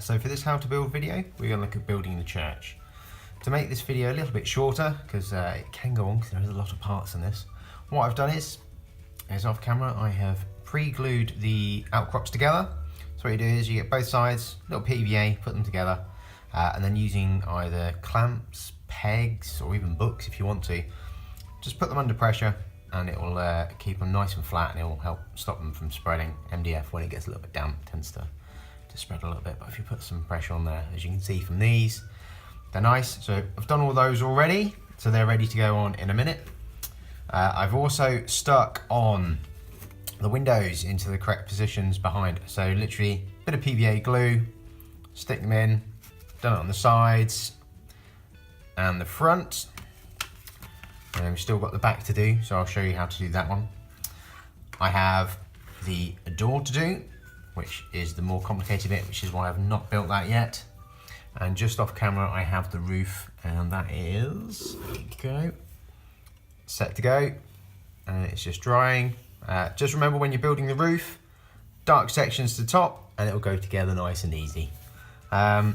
So for this how to build video, we're going to look at building the church. To make this video a little bit shorter, because it can go on because there is a lot of parts in this, what I've done is off camera, I have pre-glued the outcrops together. So what you do is you get both sides, little PVA, put them together, and then using either clamps, pegs, or even books if you want to, just put them under pressure and it will keep them nice and flat, and it will help stop them from spreading. MDF, when it gets a little bit damp, tends to spread a little bit, but if you put some pressure on there, as you can see from these, they're nice. So I've done all those already, so they're ready to go on in a minute. I've also stuck on the windows into the correct positions behind. So literally a bit of PVA glue, stick them in, done it on the sides and the front. And we've still got the back to do, so I'll show you how to do that one. I have the door to do, which is the more complicated bit, which is why I've not built that yet. And just off camera, I have the roof, and that is, there we go, set to go. And it's just drying. Just remember when you're building the roof, dark sections to the top, and it'll go together nice and easy. Yeah,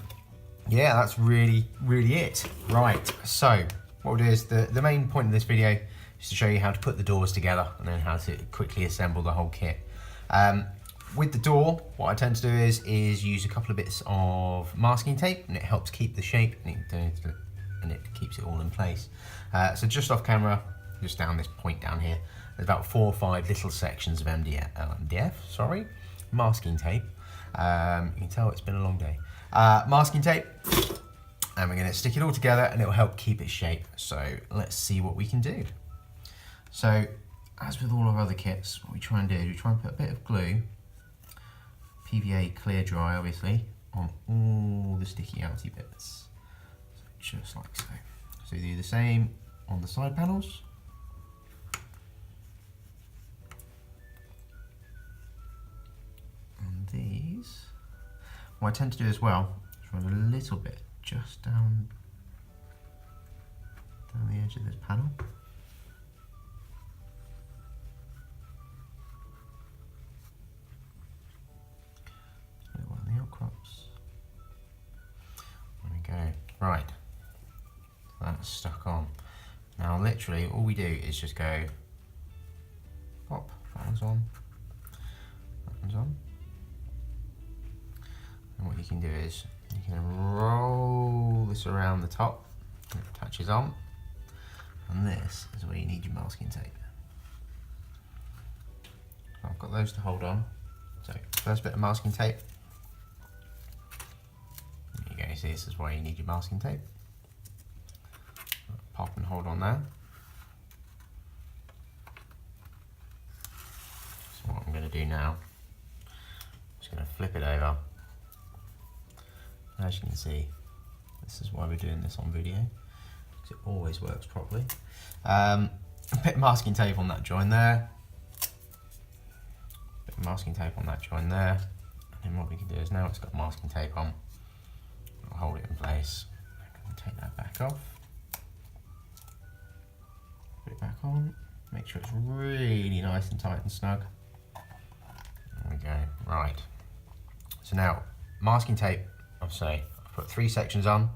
that's really it. Right, so what we'll do is the main point of this video is to show you how to put the doors together and then how to quickly assemble the whole kit. With the door, what I tend to do is use a couple of bits of masking tape, and it helps keep the shape and it keeps it all in place. So just off camera, just down this point down here, there's about 4 or 5 little sections of masking tape. You can tell it's been a long day. Masking tape, and we're going to stick it all together and it will help keep its shape. So let's see what we can do. So as with all our other kits, what we try and do is we try and put a bit of glue, PVA clear dry obviously, on all the sticky outy bits. So just like so. So you do the same on the side panels. And these, what I tend to do as well is run a little bit just down the edge of this panel. There we go. Right, so that's stuck on. Now literally all we do is just go pop, that one's on, that one's on. And what you can do is you can roll this around the top, and it attaches on, and this is where you need your masking tape. So I've got those to hold on. So first bit of masking tape. There you go, so this is why you need your masking tape. Pop and hold on there. So what I'm going to do now, I'm just going to flip it over. As you can see, this is why we're doing this on video, because it always works properly. A bit of masking tape on that join there. Bit of masking tape on that join there. And then what we can do is, now it's got masking tape on, I'll hold it in place. I can take that back off. Put it back on. Make sure it's really nice and tight and snug. There we go. Right. So now, masking tape, I've put 3 sections on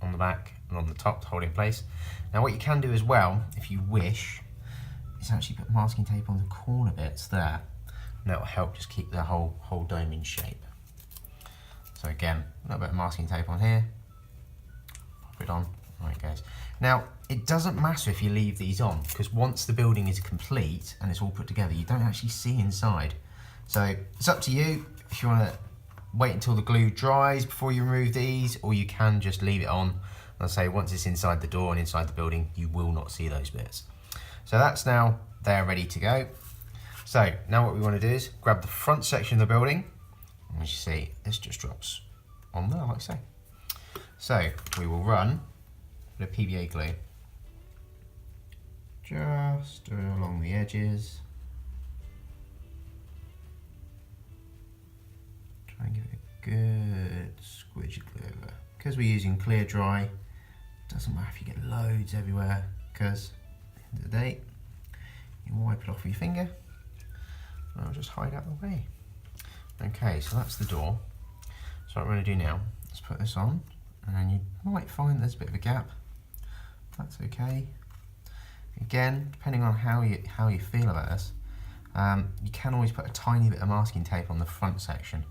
the back and on the top to hold it in place. Now what you can do as well, if you wish, is actually put masking tape on the corner bits there, and that will help just keep the whole dome in shape. So again, a little bit of masking tape on here, pop it on, there it goes. Now it doesn't matter if you leave these on, because once the building is complete and it's all put together, you don't actually see inside. So it's up to you if you want to wait until the glue dries before you remove these, or you can just leave it on. I'll say once it's inside the door and inside the building, you will not see those bits. So that's now there ready to go. So now what we want to do is grab the front section of the building, and as you see, this just drops on there like so. So we will run a bit of PVA glue just along the edges. Try and give it a good squidgy glue over. Because we're using clear dry, it doesn't matter if you get loads everywhere, because at the end of the day, you wipe it off with your finger, and I'll just hide out the way. Okay, so that's the door. So So what we're going to do now is put this on, and then you might find there's a bit of a gap. That's okay. Again, depending on how you feel about this, you can always put a tiny bit of masking tape on the front section.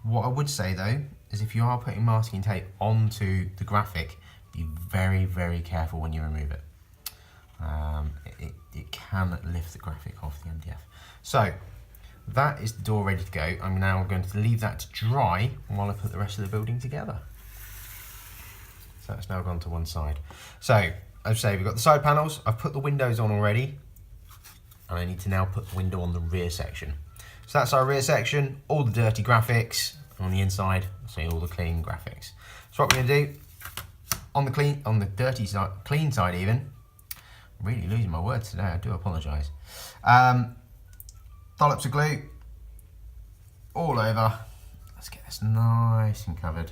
What I would say though is if you are putting masking tape onto the graphic, be very, very careful when you remove it. It can lift the graphic off the MDF. So that is the door ready to go. I'm now going to leave that to dry while I put the rest of the building together. So it's now gone to one side. So as I say, we've got the side panels. I've put the windows on already, and I need to now put the window on the rear section. So that's our rear section, all the dirty graphics. On the inside, so all the clean graphics. So what we're going to do on the dirty side, clean side even. I'm really losing my words today. I do apologise. Dollops of glue all over. Let's get this nice and covered.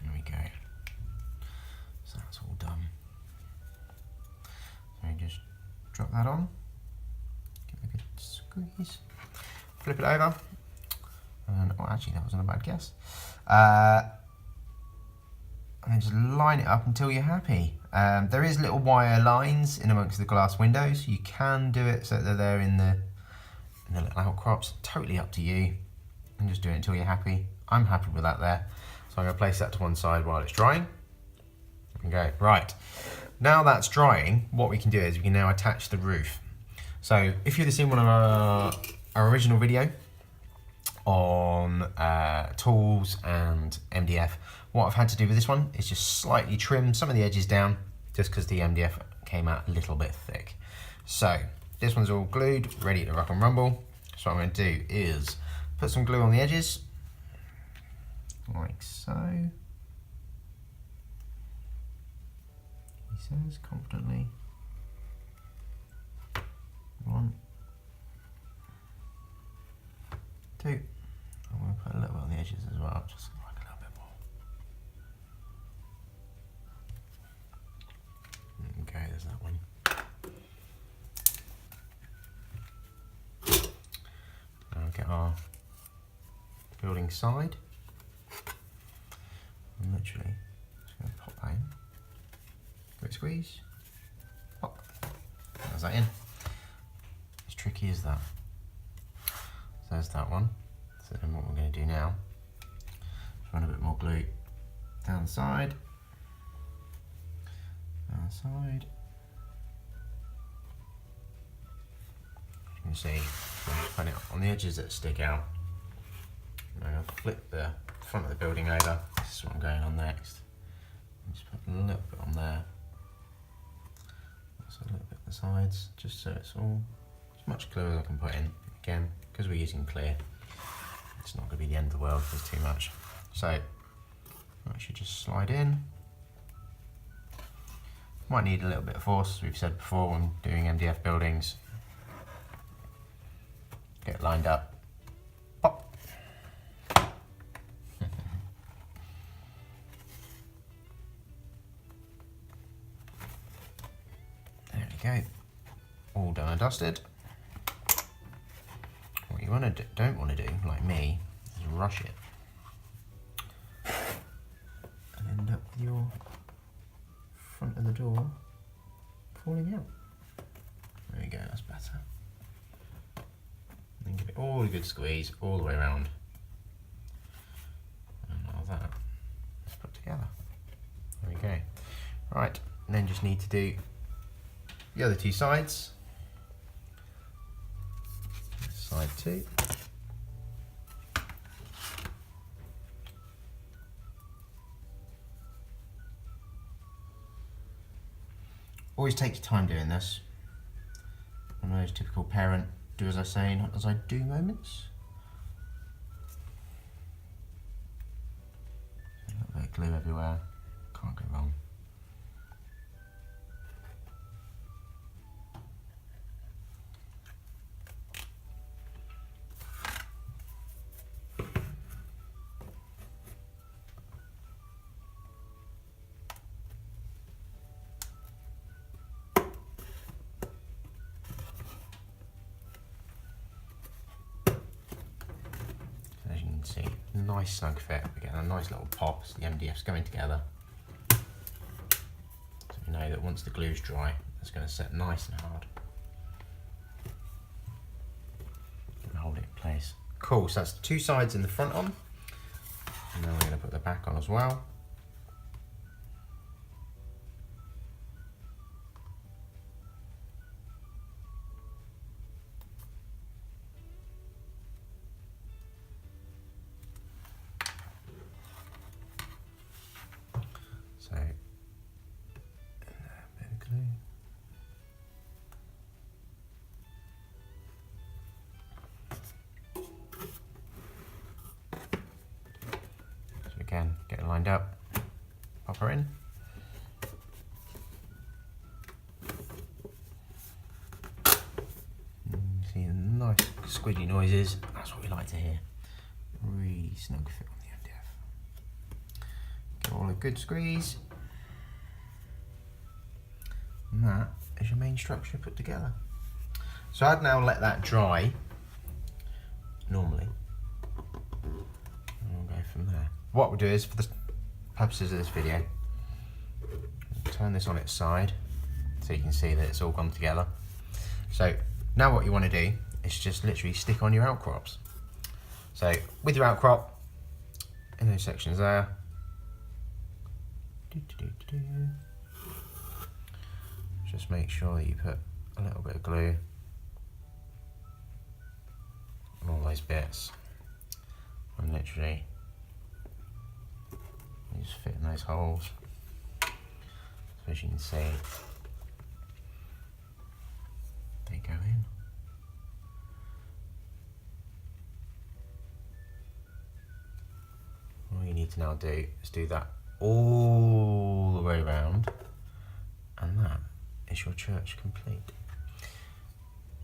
There we go. So that's all done. So just drop that on, give it a good squeeze, flip it over, and oh, actually that wasn't a bad guess. And then just line it up until you're happy. There is little wire lines in amongst the glass windows. You can do it so that they're there in the little outcrops. Totally up to you. And just do it until you're happy. I'm happy with that there. So I'm going to place that to one side while it's drying. Okay, right. Now that's drying, what we can do is we can now attach the roof. So if you'd have seen one of our original video on tools and MDF, what I've had to do with this one is just slightly trim some of the edges down, just because the MDF came out a little bit thick. So this one's all glued, ready to rock and rumble. So what I'm going to do is put some glue on the edges, like so. He says confidently. 1, 2. I'm going to put a little bit on the edges as well, just like a little bit more. Okay, there's that one. Now we'll get our building side. I'm literally just going to pop that in. Quick squeeze. Pop. There's that in. As tricky as that. So there's that one. So then what we're going to do now is run a bit more glue down the side. Down the side. As you can see, I'm putting it on the edges that stick out. I'm going to flip the front of the building over. This is what I'm going on next. Just put a little bit on there. Also a little bit on the sides, just so it's all as much glue as I can put in. Again, because we're using clear, it's not going to be the end of the world if there's too much. So I should just slide in. Might need a little bit of force, as we've said before when doing MDF buildings. Get lined up. Pop. There we go. All done and dusted. What you don't want to do, like me, is rush it and end up with your front of the door falling out. There you go, that's better. And then give it all a good squeeze all the way around. And all that is put together. There we go. Right, and then just need to do the other two sides. Side 2. Always take your time doing this. One of those typical parent, do as I say, not as I do moments. A little bit of glue everywhere, can't go wrong. nice snug fit. We're getting a nice little pop as the MDF's going together. So we know that once the glue's dry, it's going to set nice and hard. And hold it in place. Cool, so that's 2 sides in the front on. And then we're going to put the back on as well. So, and a bit of glue. So again, get it lined up, pop her in. See the nice squidgy noises, that's what we like to hear. Really snug fit on the MDF. Give all a good squeeze. And that is your main structure put together. So I'd now let that dry normally. And we'll go from there. What we'll do is, for the purposes of this video, we'll turn this on its side so you can see that it's all gone together. So now what you want to do is just literally stick on your outcrops. So with your outcrop, in those sections there, just make sure that you put a little bit of glue on all those bits, and literally you just fit in those holes. So as you can see, they go in. All you need to now do is do that all the way around, and that is your church complete.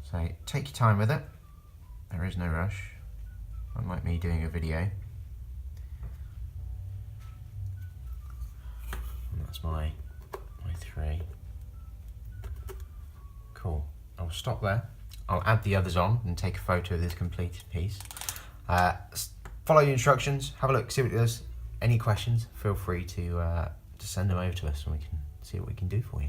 So take your time with it, there is no rush, unlike me doing a video. And that's my 3. Cool, I'll stop there. I'll add the others on and take a photo of this completed piece. Follow your instructions, have a look, see what it does. Any questions, feel free to send them over to us and we can see what we can do for you.